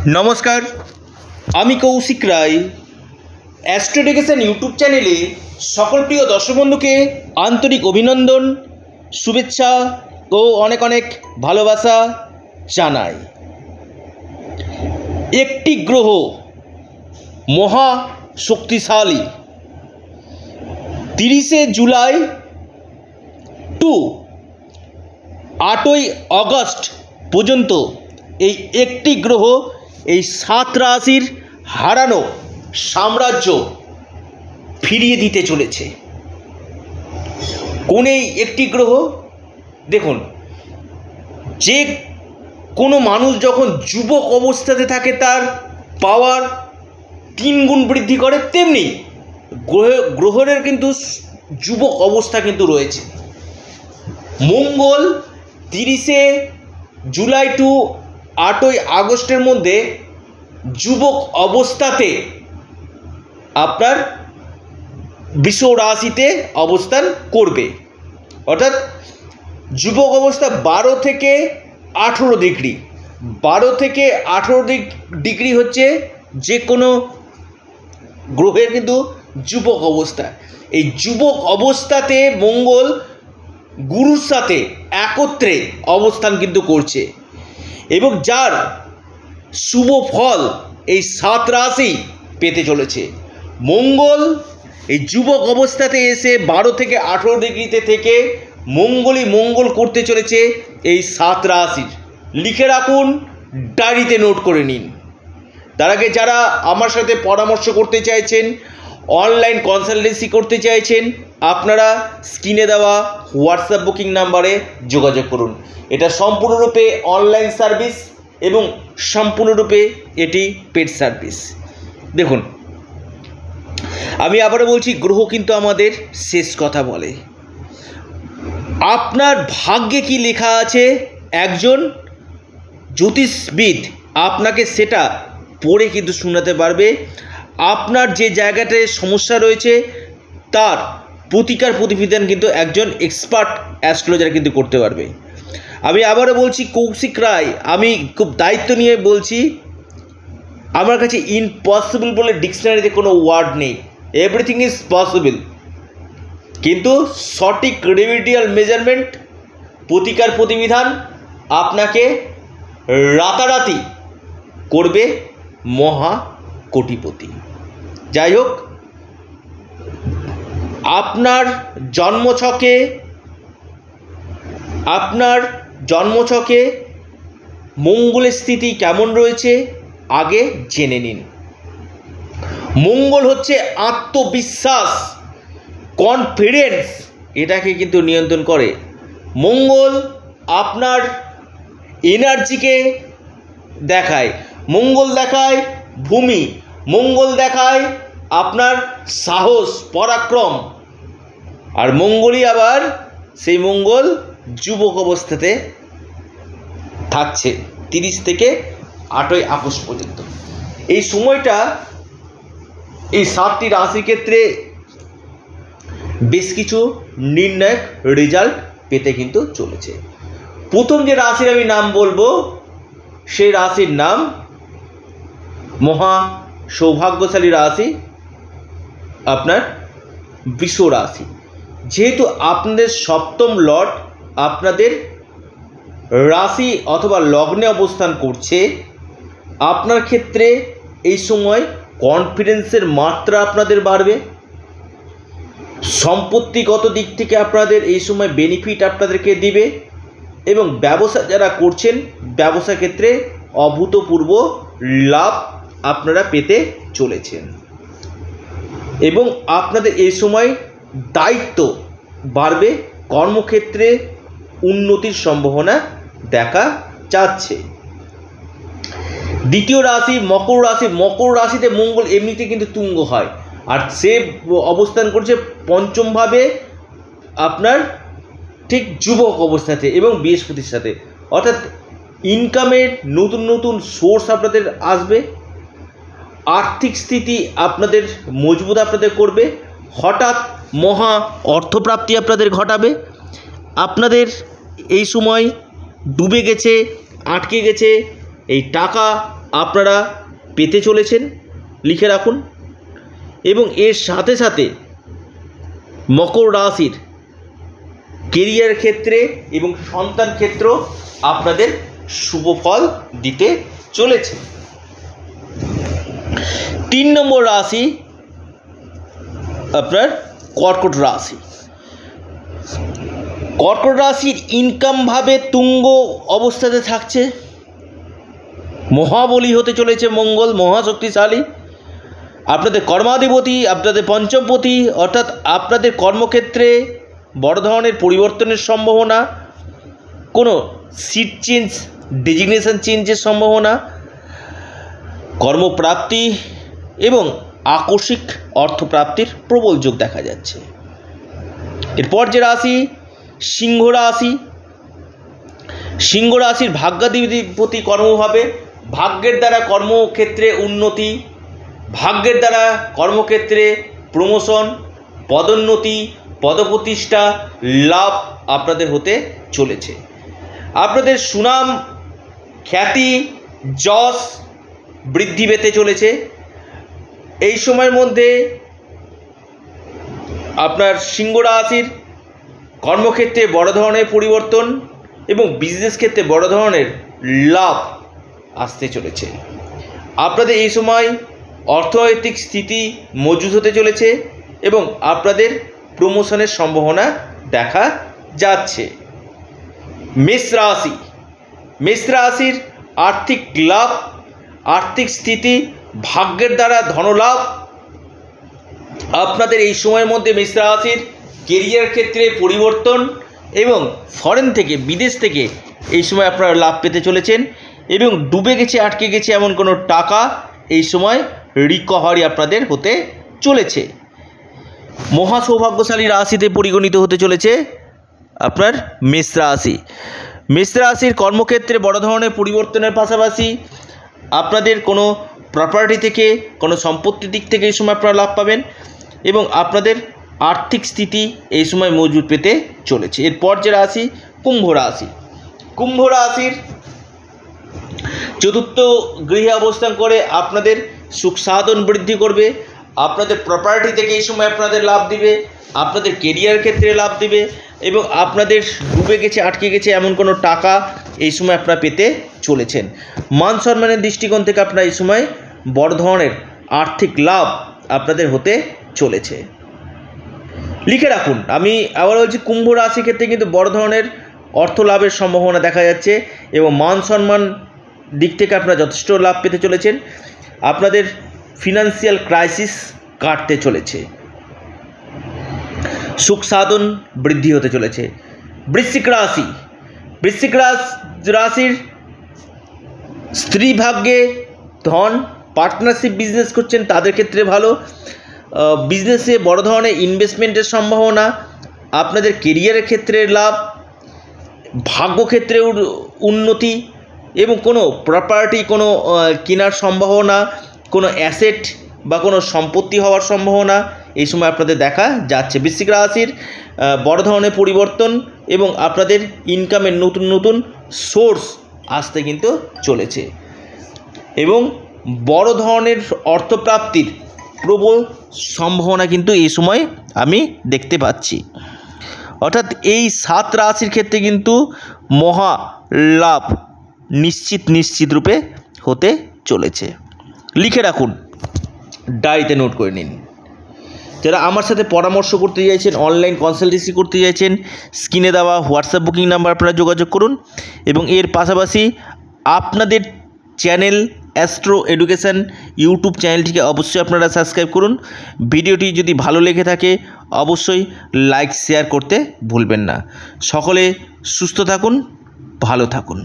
নমস্কার, আমি কৌশিক রায়। Astro education YouTube চ্যানেলে সকল প্রিয় দর্শক বন্ধুকে আন্তরিক অভিনন্দন, শুভেচ্ছা ও অনেক অনেক ভালোবাসা জানাই। একটি গ্রহ মহা শক্তিশালী 30শে জুলাই টু 8ই আগস্ট পর্যন্ত এই একটি গ্রহ এই 7 রাশির হারানো সাম্রাজ্য ফিরিয়ে দিতে চলেছে। কোন এই একটি গ্রহ? দেখুন, যে কোনো মানুষ যখন যুবক অবস্থাতে থাকে তার পাওয়ার 3 গুণ বৃদ্ধি করে, তেমনি গ্রহের কিন্তু যুবক অবস্থা কিন্তু রয়েছে। মঙ্গল 30শে জুলাই টু 8ই আগস্টের মধ্যে যুবক অবস্থাতে আপনার বৃষ রাশিতে অবস্থান করবে, অর্থাৎ যুবক অবস্থা 12 থেকে 18 ডিগ্রি। 12 থেকে 18 ডিগ্রি হচ্ছে যে কোনো গ্রহের কিন্তু যুবক অবস্থা। এই যুবক অবস্থাতে মঙ্গল গুরুর সাথে একত্রে অবস্থান কিন্তু করছে এবং যার শুভ ফল এই 7 রাশি পেতে চলেছে। মঙ্গল এই যুবক অবস্থাতে এসে 12 থেকে 18 ডিগ্রিতে থেকে মঙ্গল করতে চলেছে এই 7 রাশির। লিখে রাখুন, ডায়েরিতে নোট করে নিন। তার আগে যারা আমার সাথে পরামর্শ করতে চাইছেন, অনলাইন কনসালটেন্সি করতে চাইছেন, আপনারা স্ক্রিনে দেওয়া হোয়াটসঅ্যাপ বুকিং নাম্বারে যোগাযোগ করুন। এটা সম্পূর্ণরূপে অনলাইন সার্ভিস এবং সম্পূর্ণরূপে এটি পেড সার্ভিস। দেখুন, আমি আবারও বলছি, গ্রহ কিন্তু আমাদের শেষ কথা বলে। আপনার ভাগ্যে কি লেখা আছে একজন জ্যোতিষবিদ আপনাকে সেটা পড়ে কিন্তু শোনাতে পারবে। আপনার যে জায়গাটায় সমস্যা রয়েছে তার প্রতিকার প্রতিবিধান কিন্তু একজন এক্সপার্ট অ্যাস্ট্রোলজার কিন্তু করতে পারবে। আমি আবারও বলছি, কৌশিক রায়, আমি খুব দায়িত্ব নিয়ে বলছি, আমার কাছে ইম্পসিবল বলে ডিকশনারিতে কোনো ওয়ার্ড নেই। এভরিথিং ইজ পসিবল, কিন্তু সঠিক রেমেডিয়াল মেজারমেন্ট, প্রতিকার প্রতিবিধান আপনাকে রাতারাতি করবে মহা কোটিপতি। যাই হোক, আপনার জন্মছকে মঙ্গলের স্থিতি কেমন রয়েছে আগে জেনে নিন। মঙ্গল হচ্ছে আত্মবিশ্বাস, কনফিডেন্স, এটাকে কিন্তু নিয়ন্ত্রণ করে। মঙ্গল আপনার এনার্জিকে দেখায়, মঙ্গল দেখায় ভূমি, মঙ্গল দেখায় আপনার সাহস, পরাক্রম। আর মঙ্গলই আবার সেই মঙ্গল যুবক অবস্থাতে থাকছে 30 থেকে 8ই আগস্ট পর্যন্ত। এই সময়টা এই 7টি রাশির ক্ষেত্রে বেশ কিছু নির্ণায়ক রেজাল্ট পেতে কিন্তু চলেছে। প্রথম যে রাশির আমি নাম বলবো, সেই রাশির নাম মহা সৌভাগ্যশালী রাশি আপনার বৃষ রাশি। যেহেতু আপনাদের সপ্তম লর্ড আপনাদের রাশি অথবা লগ্নে অবস্থান করছে, আপনার ক্ষেত্রে এই সময় কনফিডেন্সের মাত্রা আপনাদের বাড়বে। সম্পত্তিগত দিক থেকে আপনাদের এই সময় বেনিফিট আপনাদেরকে দিবে এবং ব্যবসা যারা করছেন, ব্যবসা ক্ষেত্রে অভূতপূর্ব লাভ আপনারা পেতে চলেছেন এবং আপনাদের এই সময় দায়িত্ব বাড়বে, কর্মক্ষেত্রে উন্নতির সম্ভাবনা দেখা যাচ্ছে। দ্বিতীয় রাশি মকর রাশি। মকর রাশিতে মঙ্গল এমনিতে কিন্তু তুঙ্গ হয়, আর সে অবস্থান করছে পঞ্চমভাবে আপনার ঠিক যুবক অবস্থাতে এবং বৃহস্পতির সাথে, অর্থাৎ ইনকামের নতুন নতুন সোর্স আপনাদের আসবে, আর্থিক স্থিতি আপনাদের মজবুত আপনাদের করবে, হঠাৎ মহা অর্থপ্রাপ্তি আপনাদের ঘটাবে। আপনাদের এই সময় ডুবে গেছে, আটকে গেছে এই টাকা আপনারা পেতে চলেছেন, লিখে রাখুন। এবং এর সাথে সাথে মকর রাশির কেরিয়ার ক্ষেত্রে এবং সন্তান ক্ষেত্র আপনাদের শুভ ফল দিতে চলেছে। 3 নম্বর রাশি আপনার কর্কট রাশি। কর্কট রাশির ইনকাম ভাবে তুঙ্গ অবস্থাতে থাকছে, মহাবলী হতে চলেছে মঙ্গল, মহাশক্তিশালী। আপনাদের কর্মাধিপতি, আপনাদের পঞ্চমপতি, অর্থাৎ আপনাদের কর্মক্ষেত্রে বড় ধরনের পরিবর্তনের সম্ভাবনা, কোনো সিট চেঞ্জ, ডেজিগনেশন চেঞ্জের সম্ভাবনা, কর্মপ্রাপ্তি এবং আকস্মিক অর্থপ্রাপ্তির প্রবল যোগ দেখা যাচ্ছে। এরপর যে রাশি সিংহ রাশি। সিংহ রাশির ভাগ্যাধিপতি কর্মভাবে, ভাগ্যের দ্বারা কর্মক্ষেত্রে উন্নতি, ভাগ্যের দ্বারা কর্মক্ষেত্রে প্রমোশন, পদোন্নতি, পদপ্রতিষ্ঠা লাভ আপনাদের হতে চলেছে। আপনাদের সুনাম, খ্যাতি, যশ বৃদ্ধি পেতে চলেছে। এই সময়ের মধ্যে আপনার সিংহ রাশির কর্মক্ষেত্রে বড় ধরনের পরিবর্তন এবং বিজনেস ক্ষেত্রে বড় ধরনের লাভ আসতে চলেছে। আপনাদের এই সময় অর্থনৈতিক স্থিতি মজবুত হতে চলেছে এবং আপনাদের প্রমোশনের সম্ভাবনা দেখা যাচ্ছে। মেষ রাশি। মেষ রাশির আর্থিক লাভ, আর্থিক স্থিতি, ভাগ্যের দ্বারা ধনলাভ আপনাদের এই সময়ের মধ্যে মেষ রাশির কেরিয়ার ক্ষেত্রে পরিবর্তন এবং ফরেন থেকে, বিদেশ থেকে এই সময় আপনারা লাভ পেতে চলেছেন এবং ডুবে গেছে, আটকে গেছে এমন কোনো টাকা এই সময় রিকভারি আপনাদের হতে চলেছে। মহা সৌভাগ্যশালী রাশিতে পরিগণিত হতে চলেছে আপনার মেষ রাশি। মেষ রাশির কর্মক্ষেত্রে বড় ধরনের পরিবর্তনের পাশাপাশি আপনাদের কোনো প্রপার্টি থেকে, কোনো সম্পত্তির দিক থেকে এই সময় আপনারা লাভ পাবেন এবং আপনাদের আর্থিক স্থিতি এই সময় মজবুত পেতে চলেছে। এরপর যে রাশি কুম্ভ রাশি। কুম্ভ রাশির চতুর্থ গৃহে অবস্থান করে আপনাদের সুখ সাধন বৃদ্ধি করবে, আপনাদের প্রপার্টি থেকে এই সময় আপনাদের লাভ দিবে, আপনাদের কেরিয়ার ক্ষেত্রে লাভ দিবে এবং আপনাদের ডুবে গেছে, আটকে গেছে এমন কোনো টাকা এই সময় আপনারা পেতে চলেছেন। মান সম্মানের দৃষ্টিকোণ থেকে আপনারা এই সময় বড় ধরনের আর্থিক লাভ আপনাদের হতে চলেছে। লিখে রাখুন, আমি আবার বলছি, কুম্ভ রাশি ক্ষেত্রে কিন্তু বড় ধরনের অর্থ লাভের সম্ভাবনা দেখা যাচ্ছে এবং মান সম্মান দিক থেকে আপনারা যথেষ্ট লাভ পেতে চলেছেন। আপনাদের ফিনান্সিয়াল ক্রাইসিস কাটতে চলেছে, সুখ সাধন বৃদ্ধি হতে চলেছে। বৃশ্চিক রাশি। বৃশ্চিক রাশির স্ত্রী ভাগ্যে ধন, পার্টনারশিপ বিজনেস করছেন তাদের ক্ষেত্রে ভালো, বিজনেসে বড় ধরনের ইনভেস্টমেন্টের সম্ভাবনা, আপনাদের কেরিয়ারের ক্ষেত্রে লাভ, ভাগ্যক্ষেত্রে উন্নতি এবং কোনো প্রপার্টি, কোনো কেনার সম্ভাবনা, কোনো অ্যাসেট বা কোনো সম্পত্তি হওয়ার সম্ভাবনা এই সময় আপনাদের দেখা যাচ্ছে। বৃশ্চিক রাশির বড় ধরনের পরিবর্তন এবং আপনাদের ইনকামের নতুন নতুন সোর্স আসতে কিন্তু চলেছে এবং বড় ধরনের অর্থপ্রাপ্তির প্রবল সম্ভাবনা কিন্তু এই সময় আমি দেখতে পাচ্ছি। অর্থাৎ এই 7 রাশির ক্ষেত্রে কিন্তু মহা লাভ নিশ্চিত রূপে হতে চলেছে। লিখে রাখুন, ডায়েরিতে নোট করে নিন। যারা আমার সাথে পরামর্শ করতে চাইছেন, অনলাইন কনসালটেন্সি করতে চাইছেন, স্ক্রিনে দেওয়া হোয়াটসঅ্যাপ বুকিং নাম্বার আপনারা যোগাযোগ করুন এবং এর পাশাপাশি আপনাদের চ্যানেল অ্যাস্ট্রো এডুকেশন ইউটিউব চ্যানেলটিকে অবশ্যই আপনারা সাবস্ক্রাইব করুন। ভিডিওটি যদি ভালো লেগে থাকে অবশ্যই লাইক শেয়ার করতে ভুলবেন না। সকলে সুস্থ থাকুন, ভালো থাকুন।